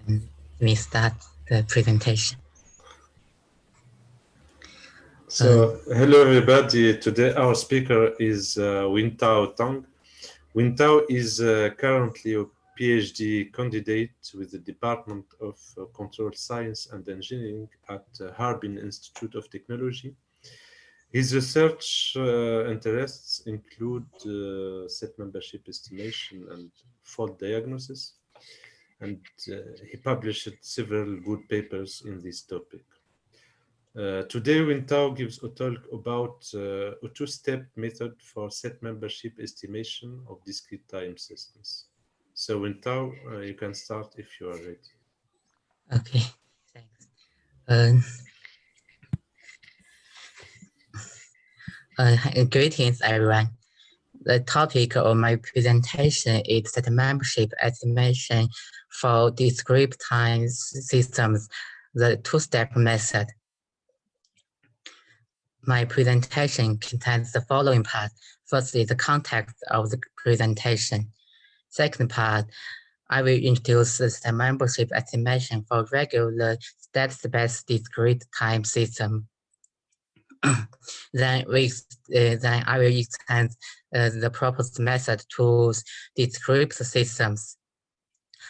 And we start the presentation. So, hello everybody. Today our speaker is Wentao Tang. Wentao is currently a PhD candidate with the Department of Control Science and Engineering at Harbin Institute of Technology. His research interests include set membership estimation and fault diagnosis, and he published several good papers in this topic. Today, Wentao gives a talk about a two-step method for set membership estimation of discrete time systems. So, Wentao, you can start if you are ready. Okay, thanks. Greetings, everyone. The topic of my presentation is set membership estimation for discrete time systems, the two-step method. My presentation contains the following part. Firstly, the context of the presentation. Second part, I will introduce the membership estimation for regular state-space discrete time system. Then I will extend the proposed method to discrete systems.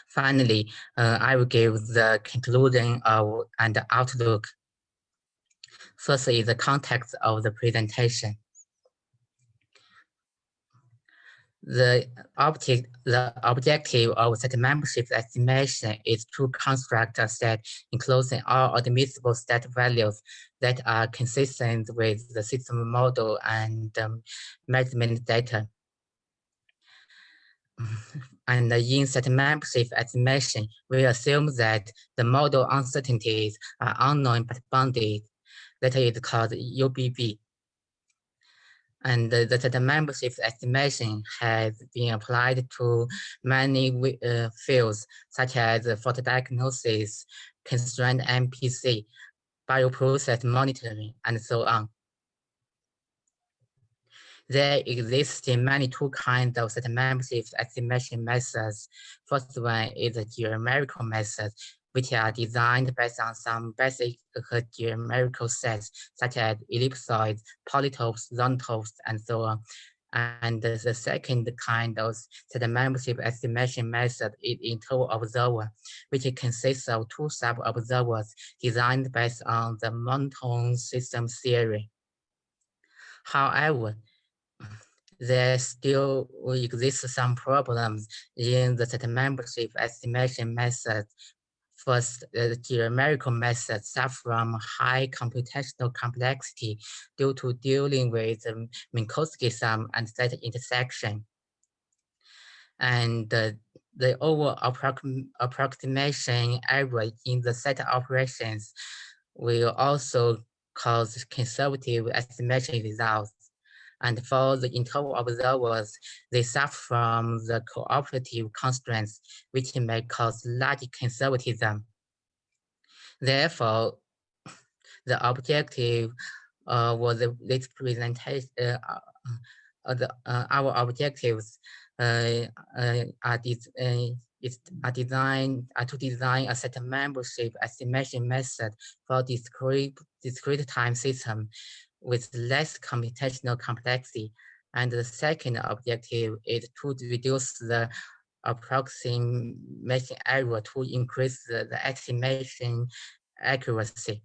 Finally, I will give the conclusion and outlook. Firstly, the context of the presentation. The objective of set membership estimation is to construct a set enclosing all admissible state values that are consistent with the system model and measurement data. And in set membership estimation, we assume that the model uncertainties are unknown but bounded. That is called UBB. And the membership estimation has been applied to many fields, such as fault diagnosis, constrained MPC, bioprocess monitoring, and so on. There exist many two kinds of set membership estimation methods. First one is the geometrical method, which are designed based on some basic geometrical sets, such as ellipsoids, polytopes, zonotopes, and so on. And the second kind of set membership estimation method is interval observer, which consists of two sub-observers designed based on the monotone system theory. However, there still exist some problems in the set membership estimation method. First, the geometrical method suffers from high computational complexity due to dealing with Minkowski sum and set intersection. And the overall approximation error in the set operations will also cause conservative estimation results. And for the interval observers, they suffer from the cooperative constraints, which may cause large conservatism. Therefore, the objective was this presentation. Our objectives are to design a set membership estimation method for discrete time system with less computational complexity. And the second objective is to reduce the approximation error to increase the estimation accuracy.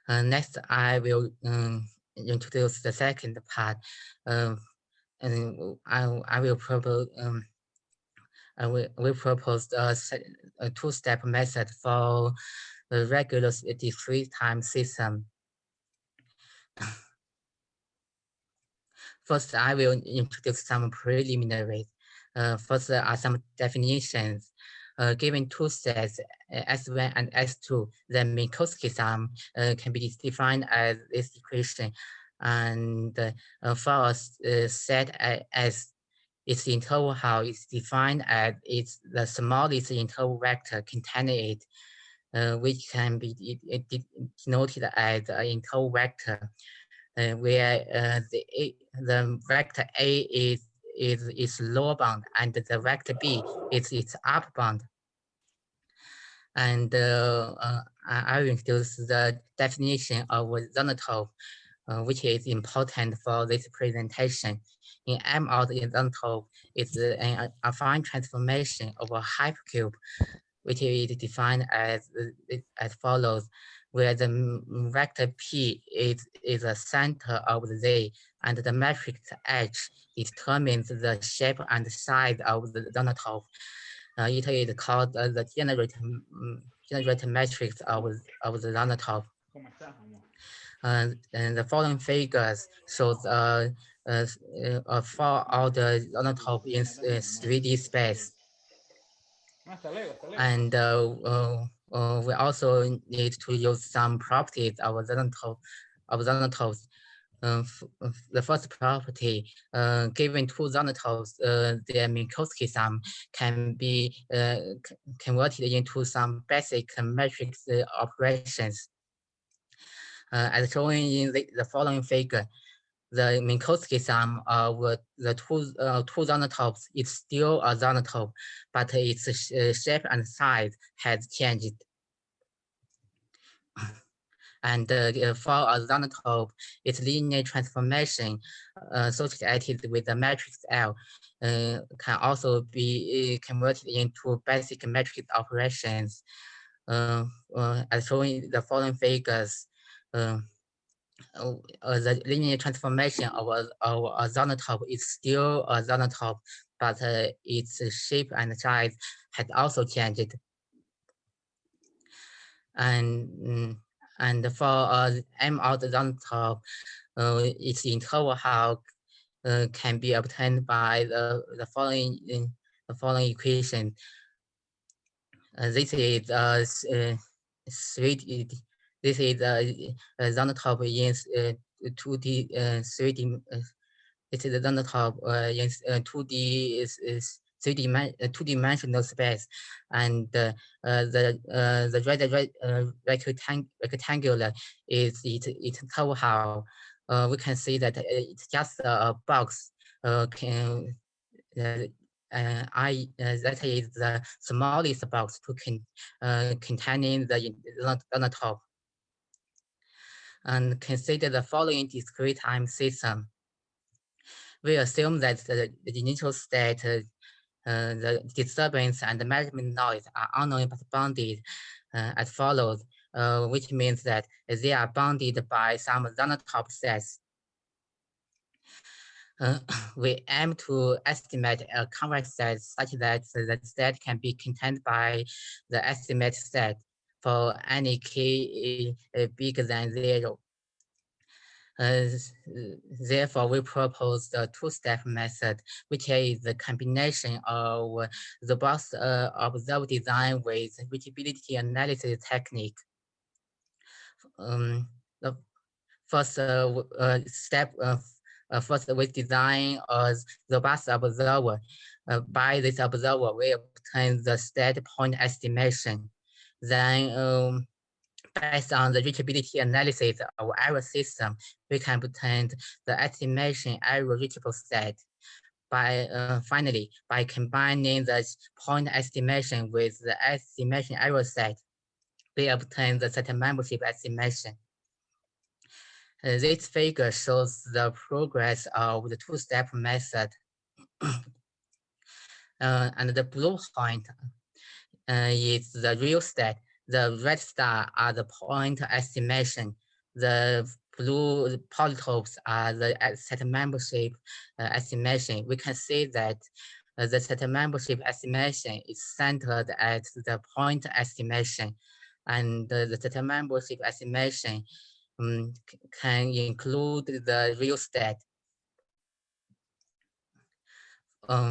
Next, I will introduce the second part. And I will propose we proposed a two-step method for the regular discrete time system. First, I will introduce some preliminaries. First are some definitions. Given two sets, S1 and S2, the Minkowski sum can be defined as this equation. And for a set S, its interval is defined as the smallest interval vector containing it, which can be denoted as an interval vector, where the vector A is its lower bound and the vector B is its upper bound. And I will introduce the definition of zonotope, which is important for this presentation. In M-out zonotope is an affine transformation of a hypercube, which is defined as follows, where the vector P is a center of Z, and the matrix H determines the shape and size of the zonotope. It is called the generator matrix of the zonotope. And the following figures shows for all the zonotope in 3D space. And we also need to use some properties of zonotopes. The first property, given two zonotopes, their Minkowski sum can be converted into some basic matrix operations. As shown in the following figure, the Minkowski sum of the two zonotopes is still a zonotope, but its shape and size has changed. And for a zonotope, its linear transformation associated with the matrix L can also be converted into basic matrix operations. As shown in the following figures, the linear transformation of a zonotope is still a zonotope, but its shape and size has also changed. And for M-out zonotope, its interval Hall can be obtained by the following equation. This is 3D. This is a zonotope in 2D 3D. It is a zonotope in 2D two-dimensional space, and the rectangular is its interval Hall. We can see that it's just a box. That is the smallest box to containing the zonotop. And consider the following discrete-time system. We assume that the initial state, the disturbance and the measurement noise are unknown but bounded as follows, which means that they are bounded by some zonotop sets. We aim to estimate a convex set such that the set can be contained by the estimate set for any k bigger than 0. Therefore, we propose the two-step method, which is the combination of the box observed design with reachability analysis technique. The first step, first we design a robust observer. By this observer, we obtain the state point estimation. Then, based on the reachability analysis of our system, we can obtain the estimation error reachable set. Finally, by combining the point estimation with the estimation error set, we obtain the set membership estimation. This figure shows the progress of the two-step method. And the blue point is the real state. The red star are the point estimation. The blue polytopes are the set membership estimation. We can see that the set membership estimation is centered at the point estimation, and the set membership estimation can include the real state.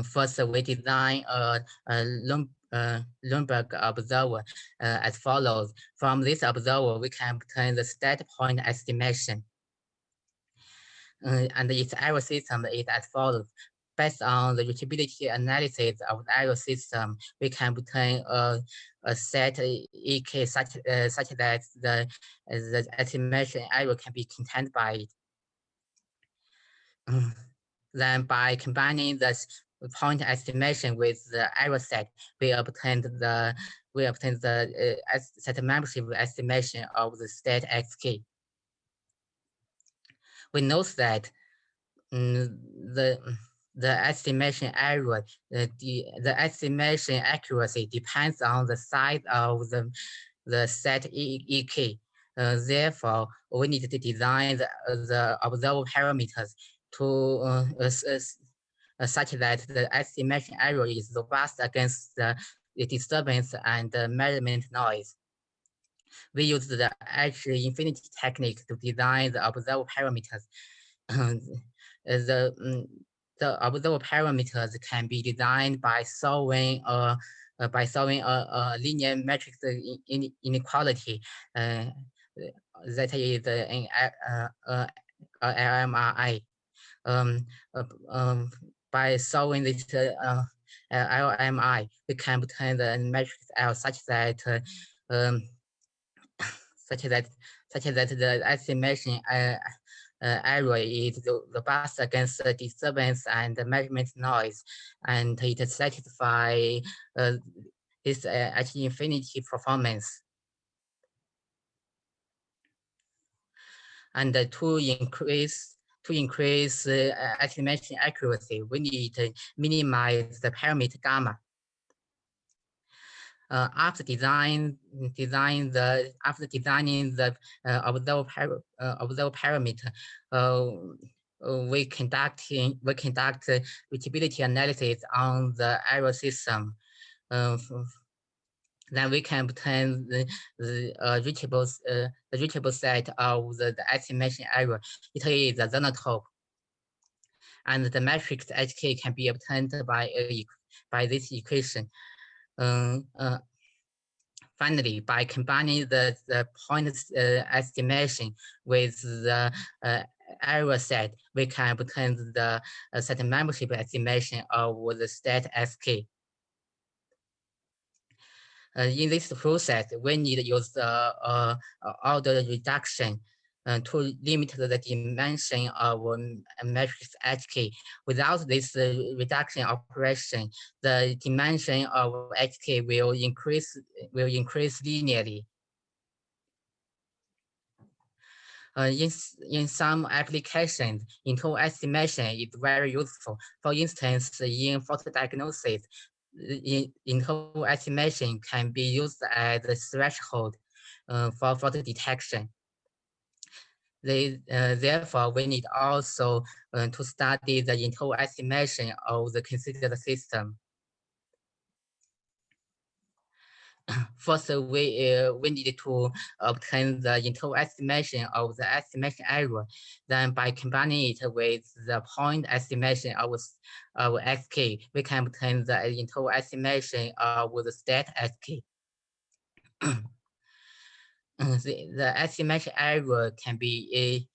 First, we design a Lundberg observer as follows. From this observer, we can obtain the state point estimation. And its error system is as follows. Based on the reachability analysis of the error system, we can obtain a set EK such that the estimation error can be contained by it. Then by combining the point estimation with the error set, we obtained the set membership estimation of the state XK. We note that the estimation error, the estimation accuracy depends on the size of the set EK. Therefore, we need to design the observed parameters to such that the estimation error is robust against the disturbance and the measurement noise. We use the edge infinity technique to design the observed parameters. The observed parameters can be designed by solving a linear matrix inequality that is an LMRI. By solving this LMI, we can obtain the matrix L such that the estimation error is robust against the disturbance and the measurement noise, and it satisfies this at infinity performance. And to increase estimation accuracy, we need to minimize the parameter gamma. After designing the observed parameter, we conduct reachability analysis on the error system. Then we can obtain the reachable set of the estimation error. It is a zonotope, and the matrix HK can be obtained by this equation. Finally, by combining the point estimation with the error set, we can obtain the set membership estimation of the state SK. In this process, we need to use the order reduction to limit the dimension of matrix HK. Without this reduction operation, the dimension of HK will increase linearly. In some applications, interval estimation is very useful. For instance, in photodiagnosis, interval estimation can be used as a threshold for photo detection. Therefore, we need also to study the interval estimation of the considered system. First, we need to obtain the interval estimation of the estimation error. Then, by combining it with the point estimation of XK, we can obtain the interval estimation of the state SK. The estimation error can be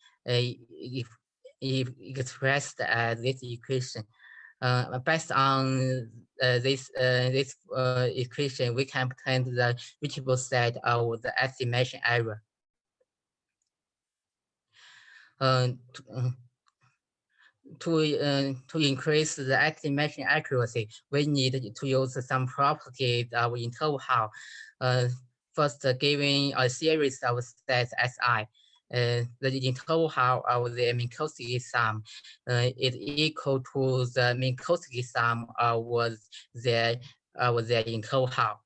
expressed as this equation. Based on this equation, we can obtain the reachable set of the estimation error. To increase the estimation accuracy, we need to use some properties of interval. First, given a series of sets Si, the interval of the Minkowski sum is equal to the Minkowski sum of their interval.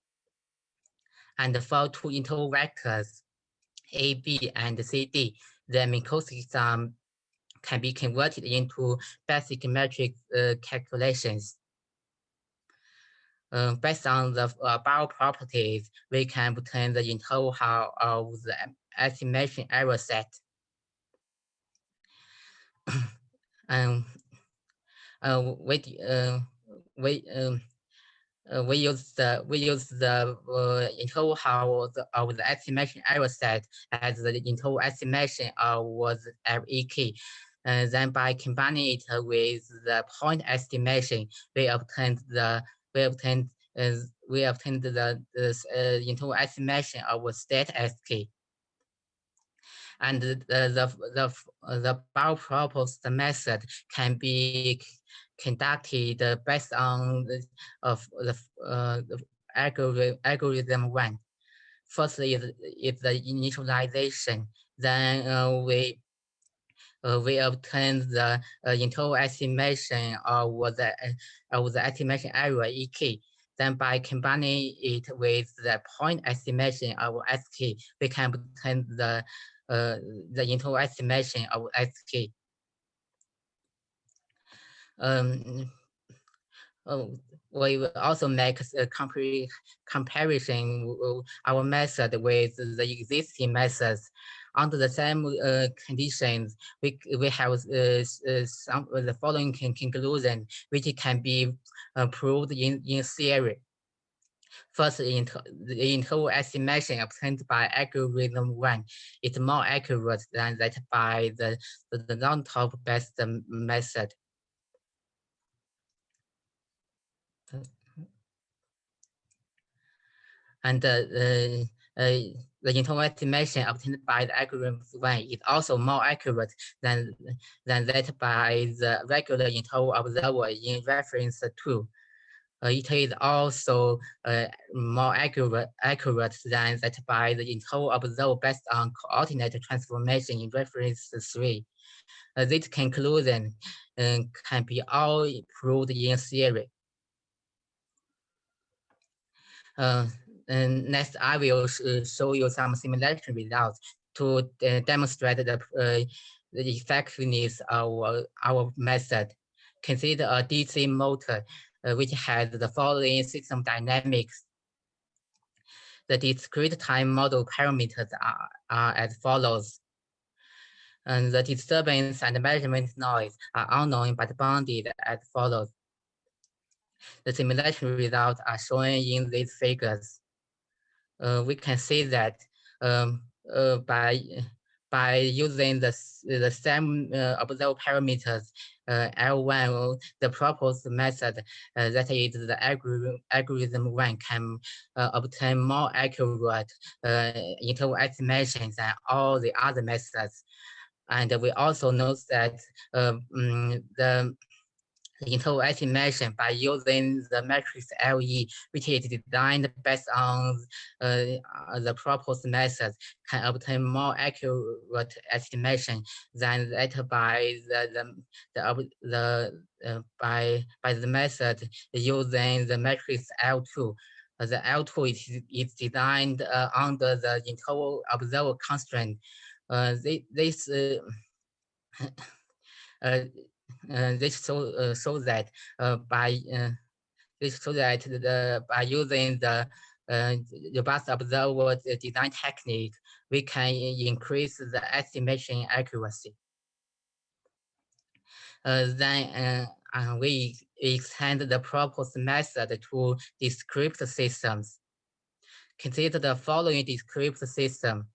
And for two interval vectors, A, B, and C, D, the Minkowski sum can be converted into basic matrix calculations. Based on the above properties, we can obtain the interval of the estimation error set. We use the interval of the estimation error set as the interval estimation of FEK. Then by combining it with the point estimation, we obtained the interval estimation of state SK. And the Bell proposed method can be conducted based on the algorithm one. First is the initialization. Then we obtain the interval estimation of the estimation error EK. Then by combining it with the point estimation of SK, we can obtain the interval estimation of SK. We will also make a comparison our method with the existing methods. Under the same conditions, we have some the following conclusion, which can be proved in theory. First, the interval estimation obtained by algorithm one is more accurate than that by the zonotopes based method. And the interval estimation obtained by the algorithm one is also more accurate than that by the regular interval observer in reference to. It is also more accurate than that by the interval observer based on coordinate transformation in reference 3. This conclusion can be all proved in theory. And next, I will show you some simulation results to demonstrate the effectiveness of our method. Consider a DC motor which has the following system dynamics. The discrete time model parameters are as follows. And the disturbance and measurement noise are unknown but bounded as follows. The simulation results are shown in these figures. We can see that by using the same observed parameters, L1, the proposed method, that is the algorithm one, can obtain more accurate interval estimations than all the other methods. And we also note that the interval estimation by using the matrix LE, which is designed based on the proposed method, can obtain more accurate estimation than that by the method using the matrix L2. The L2 is designed under the interval observer constraint. This shows that by using the robust observer design technique, we can increase the estimation accuracy. Then we extend the proposed method to descript systems. Consider the following descript system,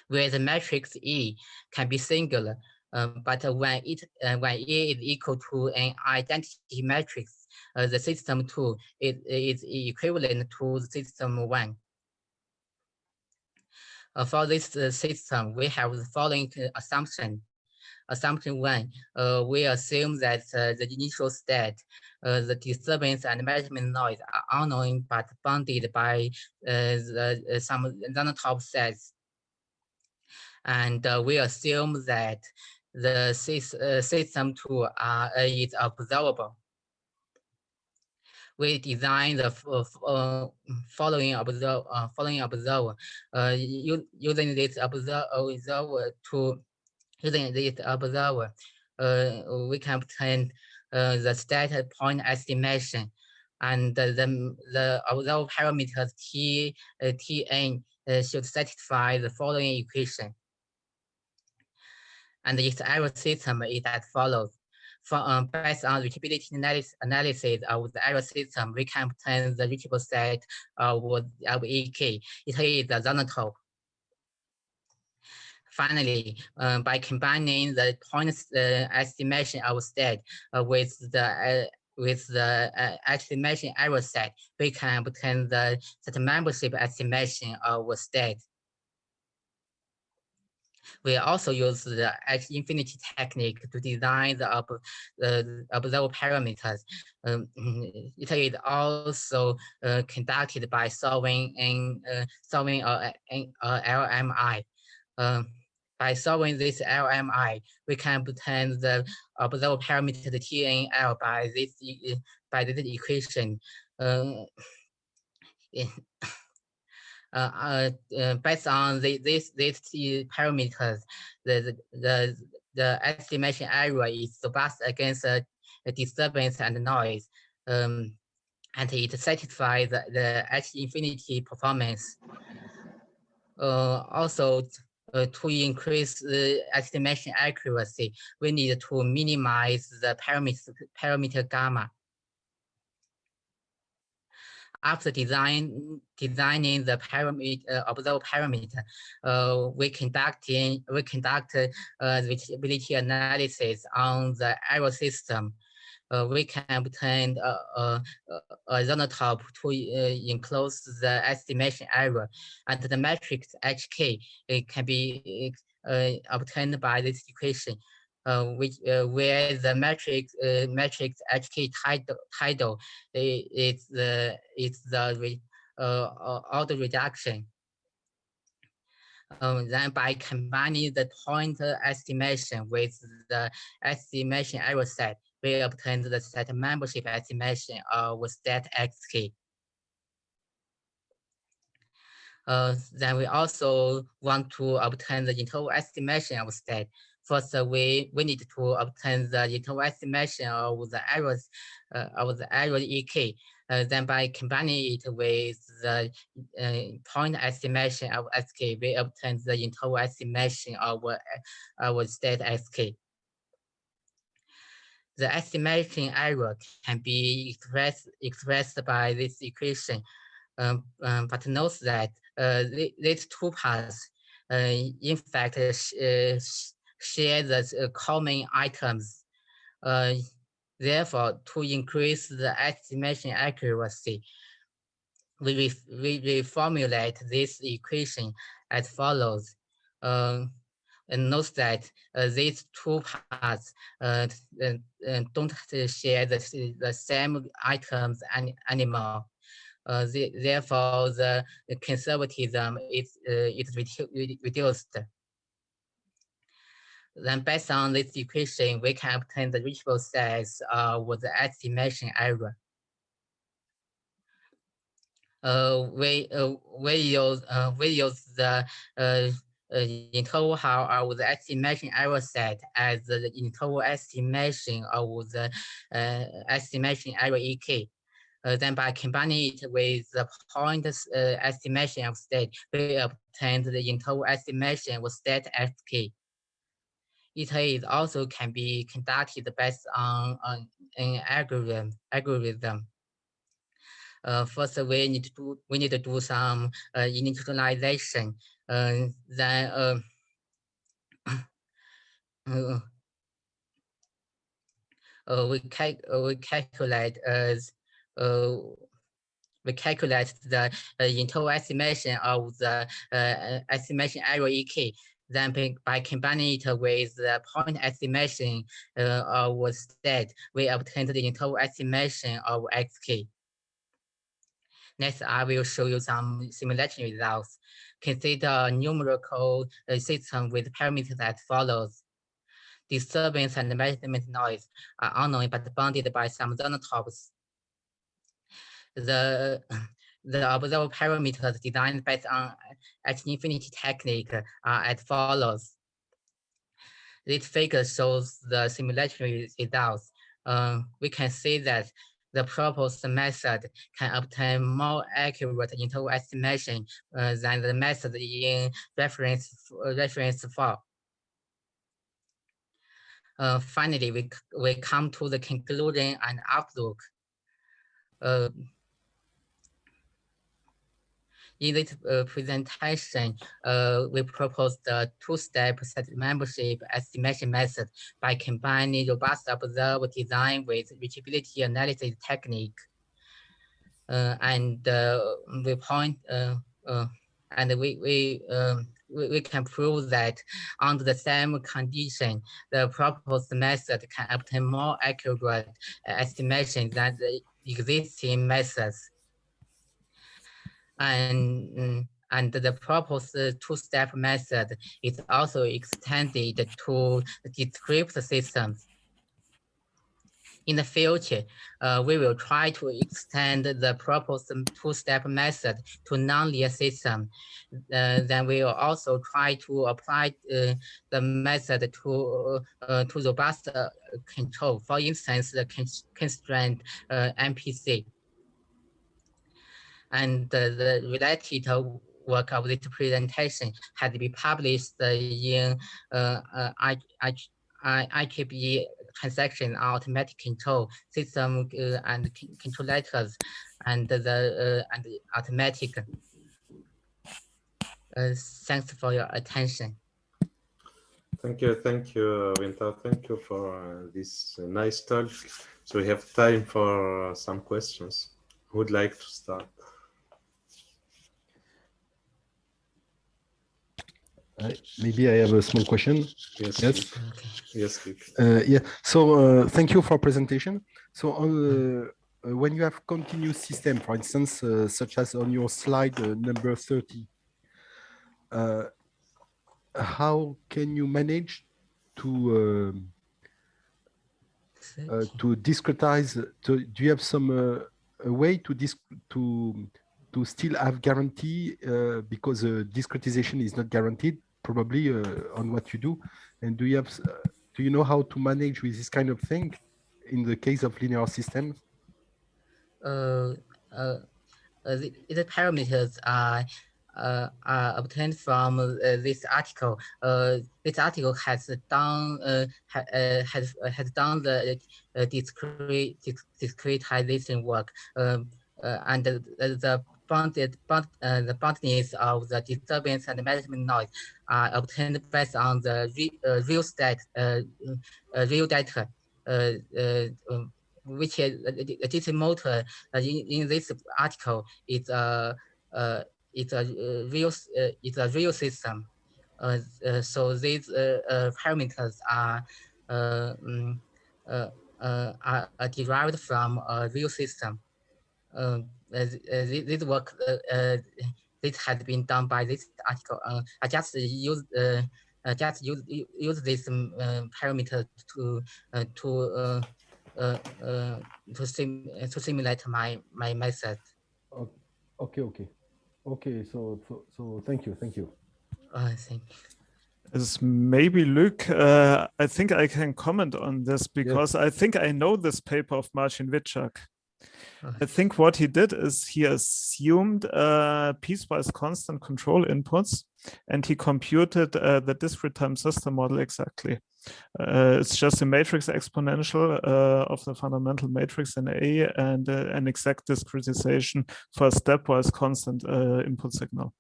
where the matrix E can be singular, but when E is equal to an identity matrix, the system 2 is equivalent to the system 1. For this system, we have the following assumption. Assumption 1, we assume that the initial state, the disturbance and measurement noise are unknown but bounded by some zonotopes sets. And we assume that the system 2 is observable. We design the following observer. Using this observer, we can obtain the state point estimation, and the observer parameters Tn should satisfy the following equation. And its error system is as follows. Based on reachability analysis of the error system, we can obtain the reachable set of EK. It is the zonotope. Finally, by combining the point estimation of state with the estimation error set, we can obtain the set membership estimation of state. We also use the H-infinity technique to design the observable parameters. It is also conducted by solving a LMI. By solving this LMI, we can obtain the observable parameter TNL by this equation. Based on these parameters, the estimation error is robust against disturbance and noise, and it satisfies the H-infinity performance. Also, to increase the estimation accuracy, we need to minimize the parameter gamma. After designing the observable parameter, we conduct reachability analysis on the error system. We can obtain a zonotope to enclose the estimation error, and the matrix HK can be obtained by this equation, where the matrix HK tidal is the order reduction. Then by combining the point estimation with the estimation error set, we obtain the set membership estimation with stat XK. Then we also want to obtain the interval estimation of state. First, we need to obtain the interval estimation of the errors EK. Then by combining it with the point estimation of SK, we obtain the interval estimation of our state SK. The estimation error can be expressed by this equation, but note that these two parts, in fact, share the common items. Therefore, to increase the estimation accuracy, we reformulate this equation as follows. And note that these two parts don't share the same items anymore. Therefore, the conservatism is reduced. Then, based on this equation, we can obtain the reachable size with the estimation error. We use the interval with the estimation error set as the interval estimation of the estimation error EK. Then by combining it with the point estimation of state, we obtain the interval estimation with state SK. It is also can be conducted based on an algorithm. First, we need to do some initialization. Then we calculate the interval estimation of the estimation error EK. Then by combining it with the point estimation of state, we obtain the interval estimation of XK. Next, I will show you some simulation results. Consider a numerical system with parameters as follows. Disturbance and measurement noise are unknown but bounded by some zonotopes. The observable parameters designed based on H-infinity technique are as follows. This figure shows the simulation results. We can see that the proposed method can obtain more accurate interval estimation than the method in reference 4. Finally, we come to the conclusion and outlook. In this presentation, we propose the two-step set membership estimation method by combining robust observer design with reachability analysis technique. We we can prove that under the same condition, the proposed method can obtain more accurate estimation than the existing methods. And the proposed two-step method is also extended to discrete systems. In the future, we will try to extend the proposed two-step method to nonlinear system. Then we will also try to apply the method to robust control. For instance, the constraint MPC. And the related work of this presentation had been published in IEEE transaction automatic control system and controllators and the automatic. Thanks for your attention. Thank you, Wentao. Thank you for this nice talk. So we have time for some questions. Who would like to start? Maybe I have a small question. Yes. Yes. Okay. Yes. Yeah. So thank you for presentation. So when you have continuous system, for instance, such as on your slide number 30, how can you manage to discretize? Do you have some a way to still have guarantee because discretization is not guaranteed probably on what you do? And do you know how to manage with this kind of thing in the case of linear systems? The parameters are obtained from this article. This article has done the discretization work, and the boundedness of the disturbance and management noise are obtained based on the real data. Which is this motor in this article is a real system. So these parameters are derived from a real system. This work this has been done by this article. I just use this parameter to simulate my method. Okay. So thank you. Thank you. As maybe Luc, I think I can comment on this because I think I know this paper of Marcin Witczak. I think what he did is he assumed piecewise constant control inputs and he computed the discrete time system model exactly. It's just a matrix exponential of the fundamental matrix in A and an exact discretization for a stepwise constant input signal.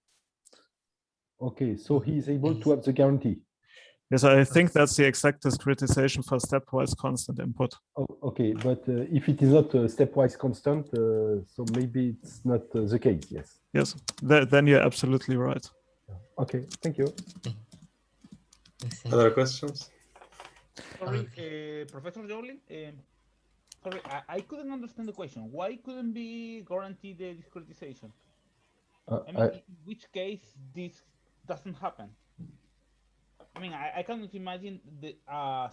Okay, so he is able to have the guarantee. Yes, I think that's the exact discretization for stepwise constant input. Oh, okay, but if it is not a stepwise constant, so maybe it's not the case, yes. Yes, then you're absolutely right. Okay, thank you. Other questions? Sorry, Professor Jolie, sorry, I couldn't understand the question. Why couldn't be guaranteed the discretization? I mean, in which case this doesn't happen? I mean, I cannot imagine the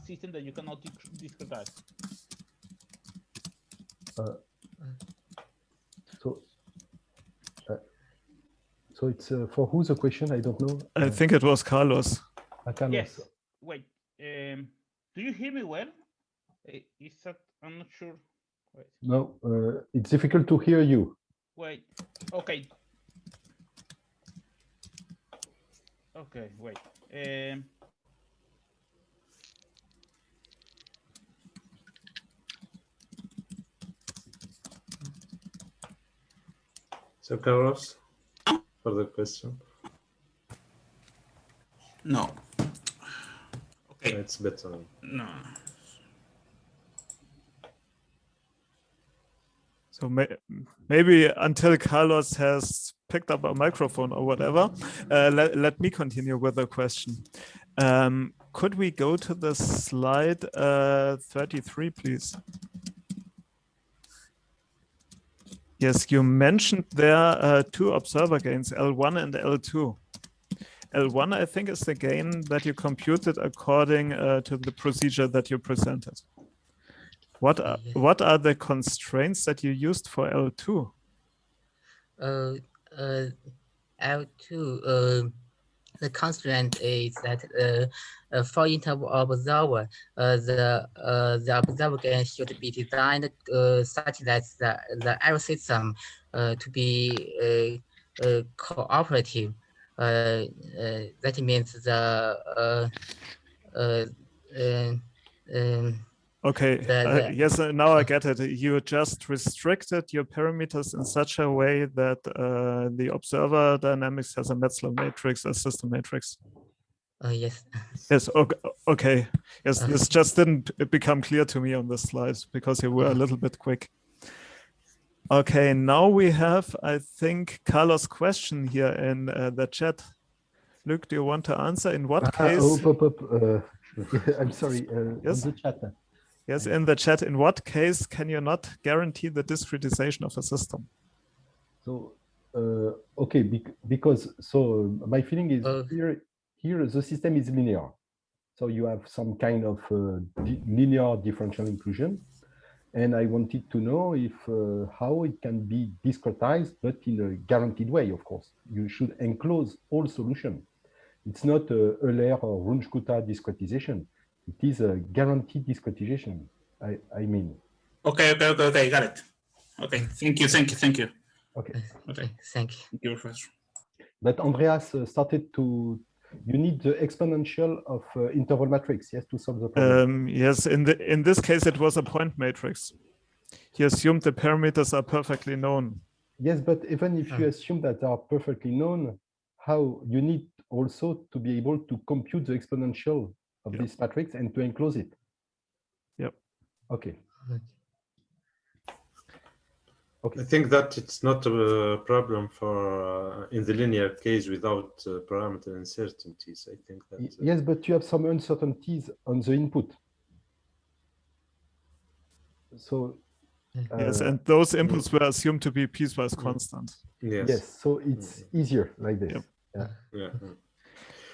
system that you cannot discretize. So it's for who's the question? I don't know. I think it was Carlos. Carlos. Yes. Wait. Do you hear me well? Is that I'm not sure. Wait. No, it's difficult to hear you. Wait. Okay. Okay. Wait. So Carlos, for the question. No. Okay. It's better. No. So maybe until Carlos has picked up a microphone or whatever, let me continue with the question. Could we go to the slide 33, please? Yes, you mentioned there two observer gains, L1 and L2. L1, I think, is the gain that you computed according to the procedure that you presented. What are the constraints that you used for L2? L2, the constraint is that for interval observer, the observer gain should be designed such that the error system to be cooperative. That means the okay, yes, now I get it. You just restricted your parameters in such a way that the observer dynamics has a Metzler matrix, a system matrix. Yes. Yes, okay. Yes, this just didn't become clear to me on the slides because you were a little bit quick. Okay, now we have, I think, Carlos' question here in the chat. Luke, do you want to answer? In what case? I'm sorry, yes? On the chat. Yes, in the chat, in what case can you not guarantee the discretization of a system? So, okay, because my feeling is here the system is linear. So you have some kind of linear differential inclusion. And I wanted to know if how it can be discretized, but in a guaranteed way, of course. You should enclose all solution. It's not a Euler or Runge-Kutta discretization. It is a guaranteed discretization, I mean. Okay, got it. Okay, thank you. Okay, thank you, Professor. But Andreas started to, you need the exponential of interval matrix, yes, to solve the problem. Yes, in this case, it was a point matrix. He assumed the parameters are perfectly known. Yes, but even if you assume that they are perfectly known, how you need also to be able to compute the exponential of this matrix and to enclose it. Yep. Okay. I think that it's not a problem for in the linear case without parameter uncertainties. I think that yes, but you have some uncertainties on the input. So yes, and those inputs were assumed to be piecewise constant. Yes, so it's easier like this. Yep. Yeah.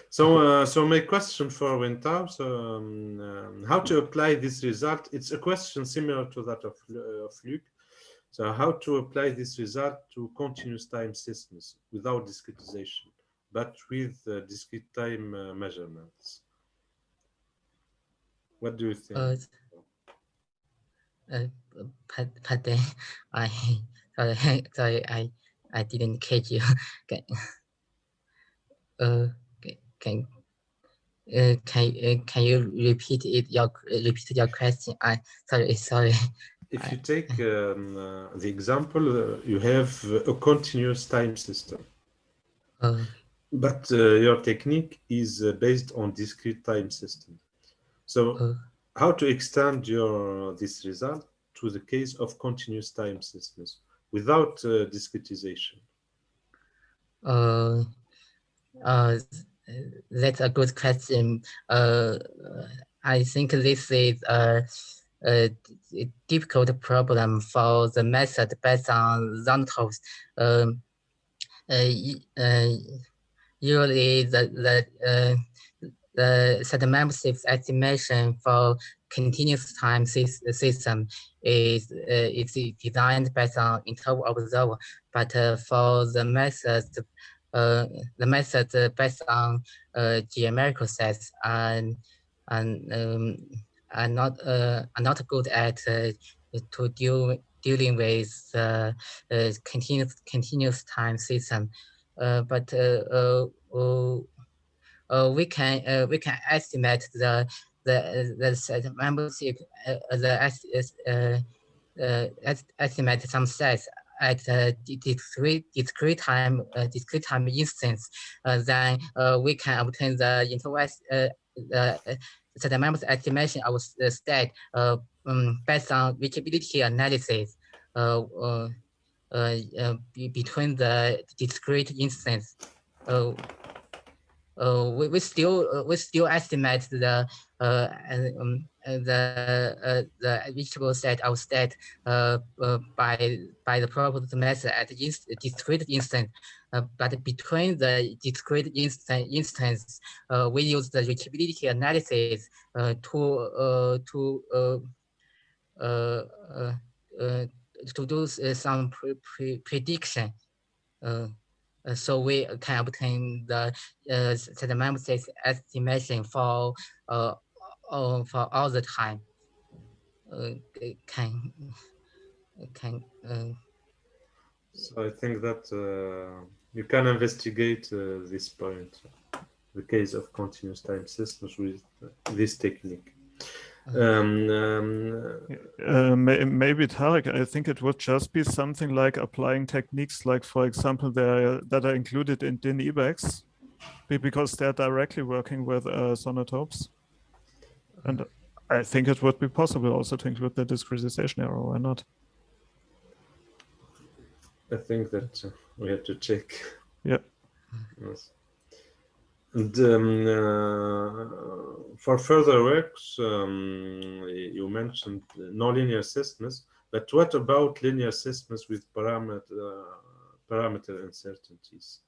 So my question for Wentao, how to apply this result? It's a question similar to that of Luc. So how to apply this result to continuous time systems without discretization, but with discrete time measurements? What do you think? Pardon, sorry, I didn't catch you. Can you repeat your question? Sorry. If you take the example, you have a continuous time system, but your technique is based on discrete time system. So how to extend this result to the case of continuous time systems without discretization? That's a good question. I think this is a difficult problem for the method based on zonotopes. Usually the set membership estimation for continuous time system is designed based on interval observer, but for the method based on geometrical sets are not good at dealing with continuous time system, but we can estimate the set membership, estimate some sets at discrete time instance. Then we can obtain the interval set membership estimation of the state based on reachability analysis. between the discrete instance. We still estimate the reachable set of state by the proposed method at discrete instance. But between the discrete instance, we use the reachability analysis to do some prediction. So we can obtain the semantic estimation for all the time. So I think that you can investigate this point, the case of continuous time systems with this technique. Maybe Tarek, I think it would just be something like applying techniques like, for example, that are included in DIN-EBEX, because they're directly working with zonotopes. And I think it would be possible also to include the discretization error, why not? I think that we have to check. Yeah. Yes. And for further works, you mentioned nonlinear systems, but what about linear systems with parameter uncertainties?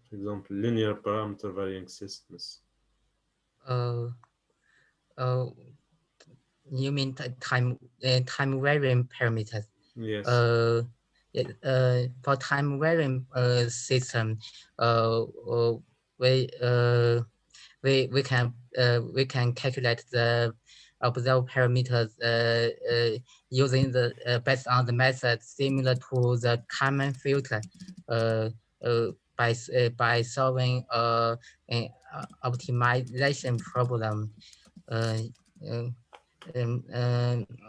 For example, linear parameter varying systems. You mean time varying parameters? Yes. For time varying system, we can calculate the observed parameters using the based on the method similar to the Kalman filter by solving an optimization problem.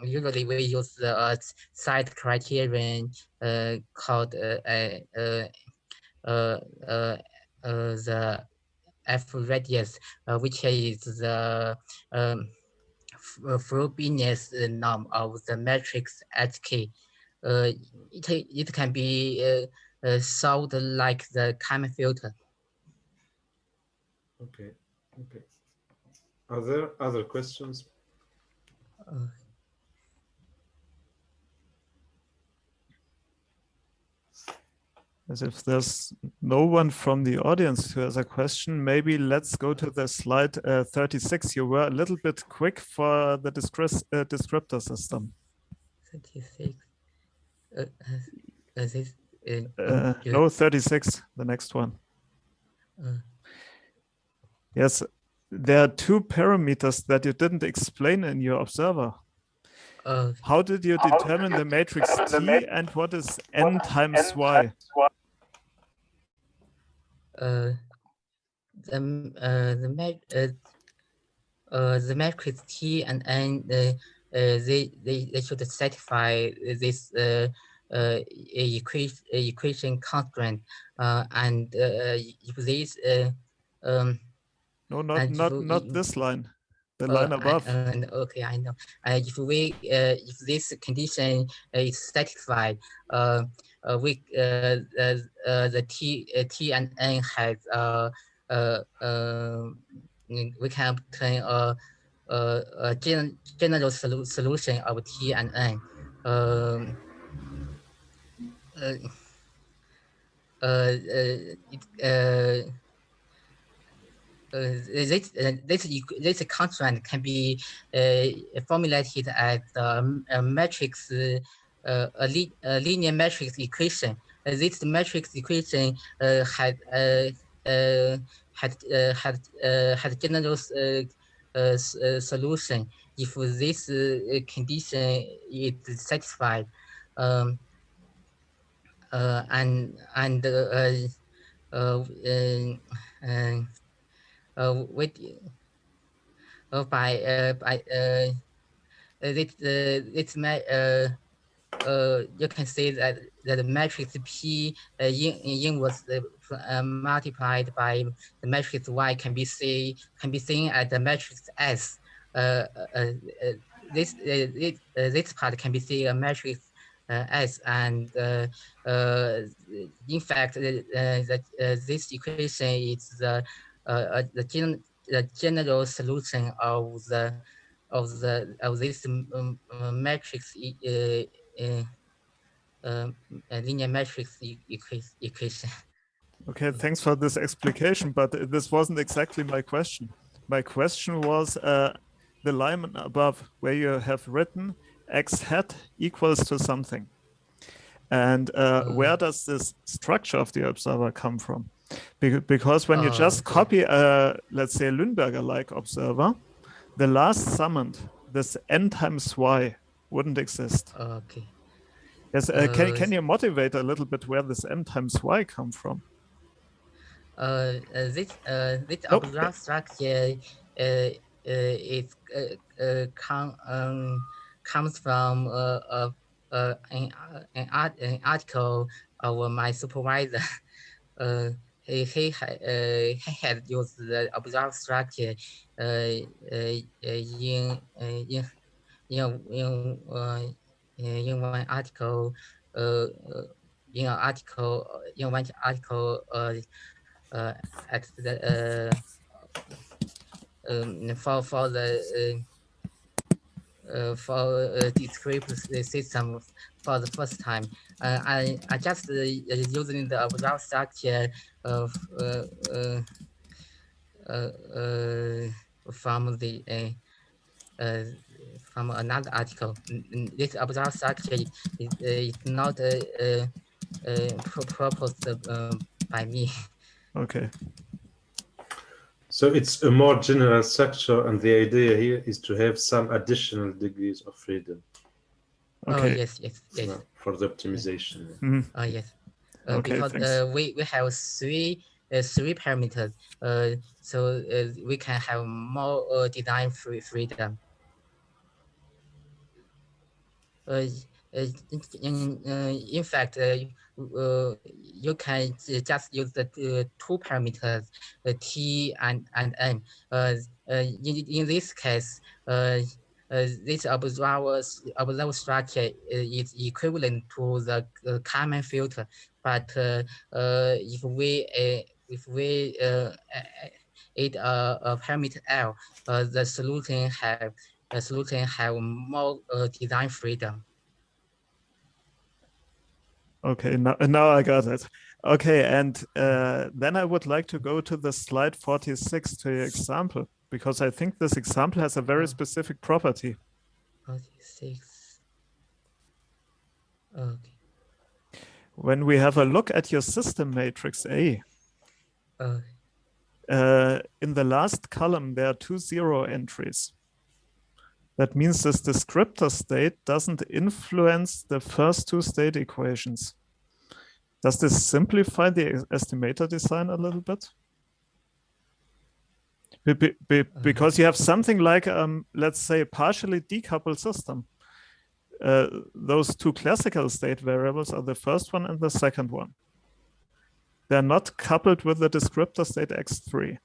Usually we use the site criterion called the F radius, which is the Frobenius norm of the matrix HK. It can be solved like the Kalman filter. Okay. Okay. Are there other questions? As if there's no one from the audience who has a question, maybe let's go to the slide 36. You were a little bit quick for the descriptor system. 36. No, 36, the next one. Yes, there are two parameters that you didn't explain in your observer. How did you determine the matrix T and what is n times y? The matrix T and N they should satisfy this equation constraint and if this no, not this line. The line above. Okay, I know. If this condition is satisfied, the T and N has we can obtain a general solution of T and N. This constraint can be formulated as a matrix, a linear matrix equation. This matrix equation had general solution if this condition is satisfied, with you can say that the matrix P inverse multiplied by the matrix Y can be seen as the matrix S. this part can be seen a matrix S, and in fact, this equation is the general solution of this matrix linear matrix equation. Okay, thanks for this explication, but this wasn't exactly my question. My question was the line above where you have written x hat equals to something. And where does this structure of the observer come from? Because when you just copy let's say, Lünberger-like observer, the last summoned, this n times y, wouldn't exist. Okay. Yes, can you motivate a little bit where this n times y come from? This observed structure comes from an article of my supervisor. He had used the observed structure in one article at the for discrete system for the first time. I just using the observed structure of from the from another article. This observed structure is not proposed by me. Okay. So it's a more general structure, and the idea here is to have some additional degrees of freedom. Okay. Oh yes. For the optimization. Mm-hmm. Oh yes. Okay, because we have three parameters, so we can have more design freedom. In fact, you can just use the two parameters, t and n. In this case, this observer structure is equivalent to the Kalman filter, but if we add a parameter L, the solution have more design freedom. Okay, now I got it. Okay, and then I would like to go to the slide 46 to your example, because I think this example has a very specific property. 46. Okay. When we have a look at your system matrix A, in the last column, there are 2 0 entries. That means this descriptor state doesn't influence the first two state equations. Does this simplify the estimator design a little bit? Because you have something like, let's say, partially decoupled system. Those two classical state variables are the first one and the second one. They're not coupled with the descriptor state x3.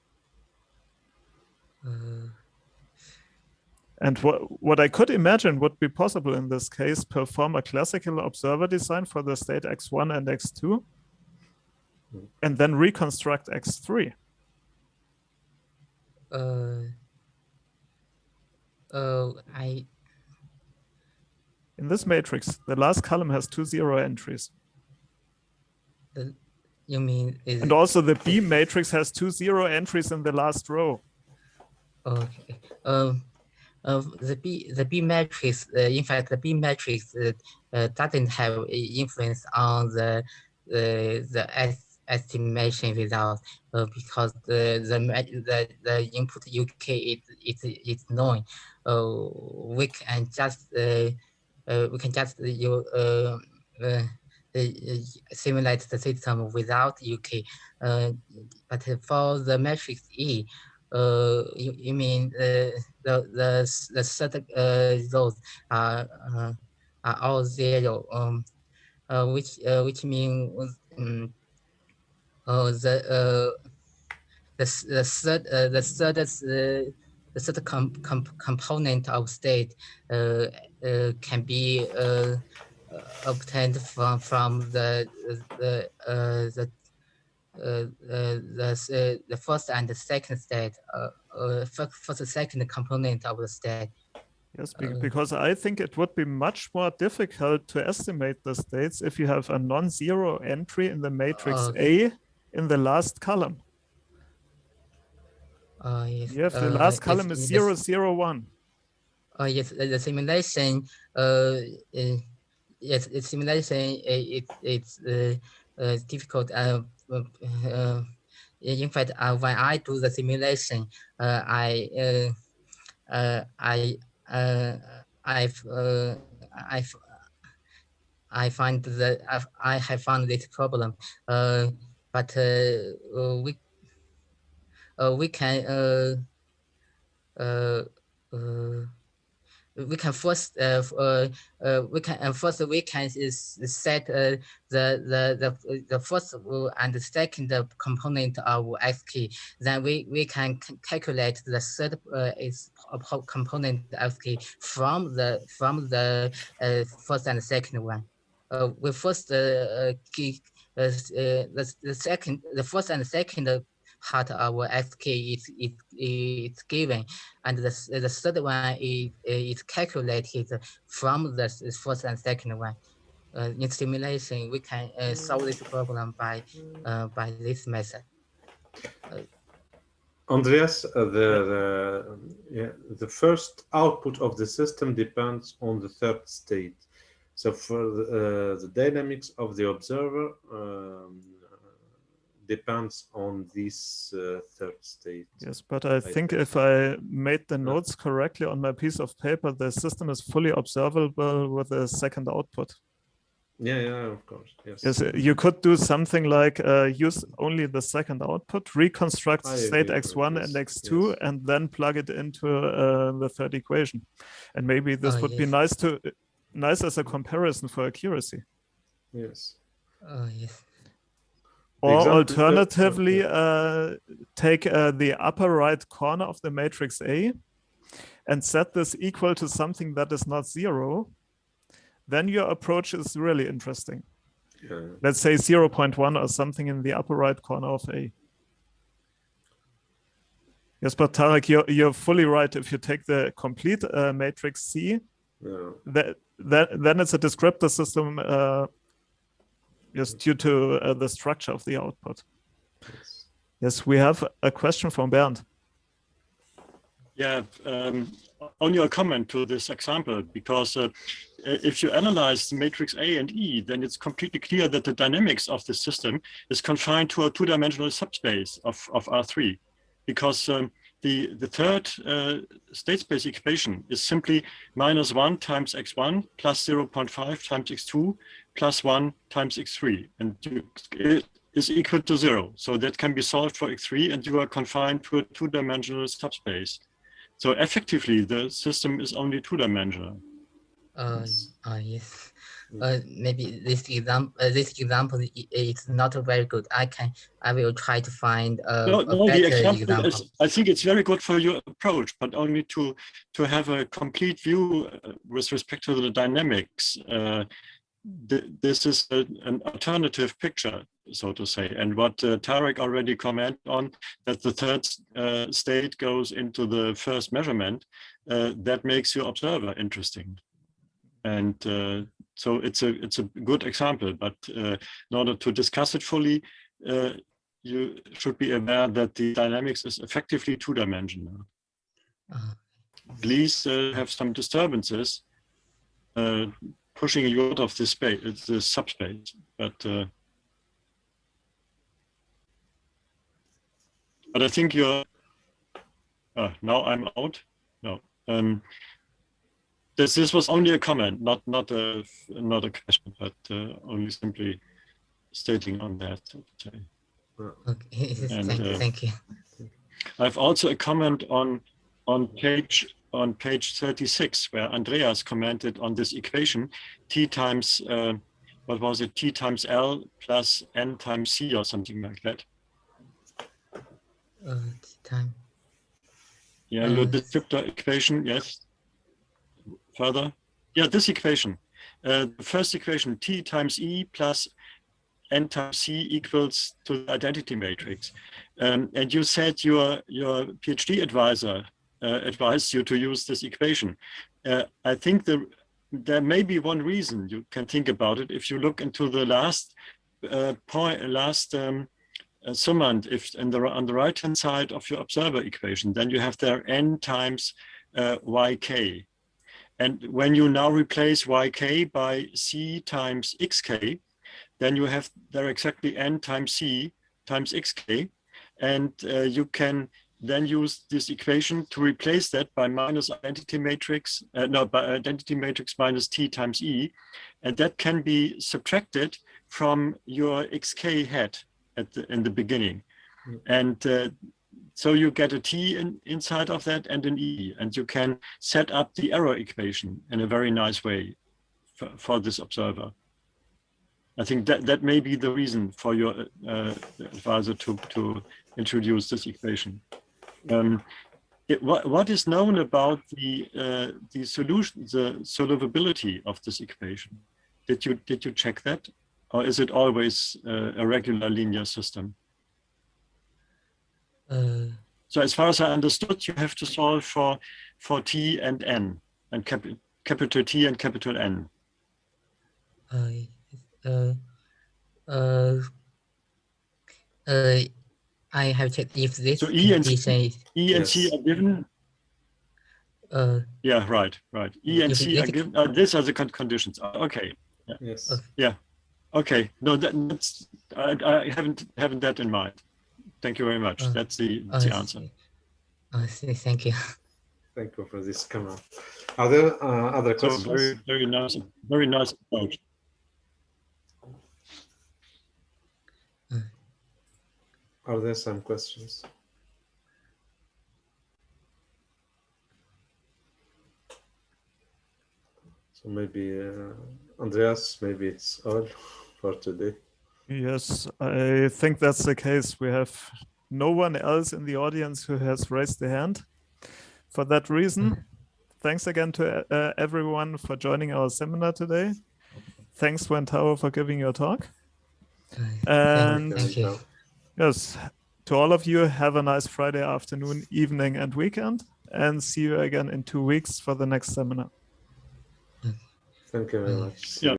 And what I could imagine would be possible in this case, perform a classical observer design for the state x1 and x2, and then reconstruct x3. In this matrix, the last column has 2 0 entries. You mean? And also the B matrix has 2 0 entries in the last row. Okay. The B matrix. In fact, the B matrix doesn't have influence on the estimation result because the input UK is known. We can just simulate the system without UK. But for the matrix E, you mean the certain rows are all 0, which means the certain component of state can be obtained from the first and the second state, first and second component of the state. Yes, because I think it would be much more difficult to estimate the states if you have a non-zero entry in the matrix A in the last column. Yes. You have the last column is 0, 0, 1. Yes, the simulation. Yes, the simulation. It's difficult. In fact, when I do the simulation, I find that I have found this problem, but we can first set the first and the second component of X key. Then we can calculate the third component of X key from the first and second one. We first the first and second part of X key is given, and the third one is calculated from the first and second one. In simulation, we can solve this problem by this method. Andreas, the first output of the system depends on the third state. So for the dynamics of the observer depends on this third state. Yes, but I think if I made the notes correctly on my piece of paper, the system is fully observable with a second output. Yeah, of course. Yes. Yes, you could do something like use only the second output, reconstruct state x1 and x2, and then plug it into the third equation. And maybe this would be nice as a comparison for accuracy. Yes. Yes. Or alternatively, take the upper right corner of the matrix A and set this equal to something that is not 0. Then your approach is really interesting. Yeah. Let's say 0.1 or something in the upper right corner of A. Yes, but Tarek, you're fully right. If you take the complete matrix C, then it's a descriptor system just due to the structure of the output. Yes, we have a question from Bernd. Yeah, only a comment to this example, because if you analyze the matrix A and E, then it's completely clear that the dynamics of the system is confined to a two-dimensional subspace of R3, because the third state space equation is simply -1 times x1 plus 0.5 times x2 plus 1 times x3, and it is equal to 0. So that can be solved for x3, and you are confined to a two-dimensional subspace. So effectively, the system is only two-dimensional. Yes. Maybe this example is not very good. I will try to find a better example. I think it's very good for your approach, but only to have a complete view with respect to the dynamics. This is an alternative picture, so to say. And what Tarek already commented on, that the third state goes into the first measurement, that makes your observer interesting. And so it's a good example, but in order to discuss it fully, you should be aware that the dynamics is effectively two-dimensional. Please have some disturbances pushing you out of this space, it's the subspace, but I think you're. Now I'm out. No. This was only a comment, not a question, but only simply stating on that. Okay, and, thank you. I've also a comment on page 36, where Andreas commented on this equation, T times what was it? T times L plus N times C or something like that. T time. Yeah, your descriptor equation, yes. Further. Yeah, this equation. The first equation, T times E plus N times C equals to the identity matrix. And you said your PhD advisor advised you to use this equation. I think there may be one reason you can think about it. If you look into the last summand, if on the right-hand side of your observer equation, then you have there N times YK. And when you now replace YK by C times XK, then you have there exactly N times C times XK. And you can then use this equation to replace that by minus identity matrix, by identity matrix minus T times E. And that can be subtracted from your XK head in the beginning. And so you get a T inside of that and an E, and you can set up the error equation in a very nice way for this observer. I think that may be the reason for your advisor to introduce this equation. What is known about the solution, the solvability of this equation? Did you check that, or is it always a regular linear system? So as far as I understood, you have to solve for T and N, and capital T and capital N. I have checked if this So E and condition C are given. Yeah, right. E and C are given. These are the conditions. Okay. Yeah. Yes. Yeah. Okay. No, that's I haven't that in mind. Thank you very much. That's the answer. Thank you. Thank you for this comment. Are there other questions? So very nice approach. Are there some questions? So maybe Andreas, maybe it's all for today. Yes, I think that's the case. We have no one else in the audience who has raised their hand. For that reason, thanks again to everyone for joining our seminar today. Thanks, Wentao, for giving your talk. And Thank you. Yes, to all of you, have a nice Friday afternoon, evening, and weekend, and see you again in 2 weeks for the next seminar. Thank you very much. Yeah.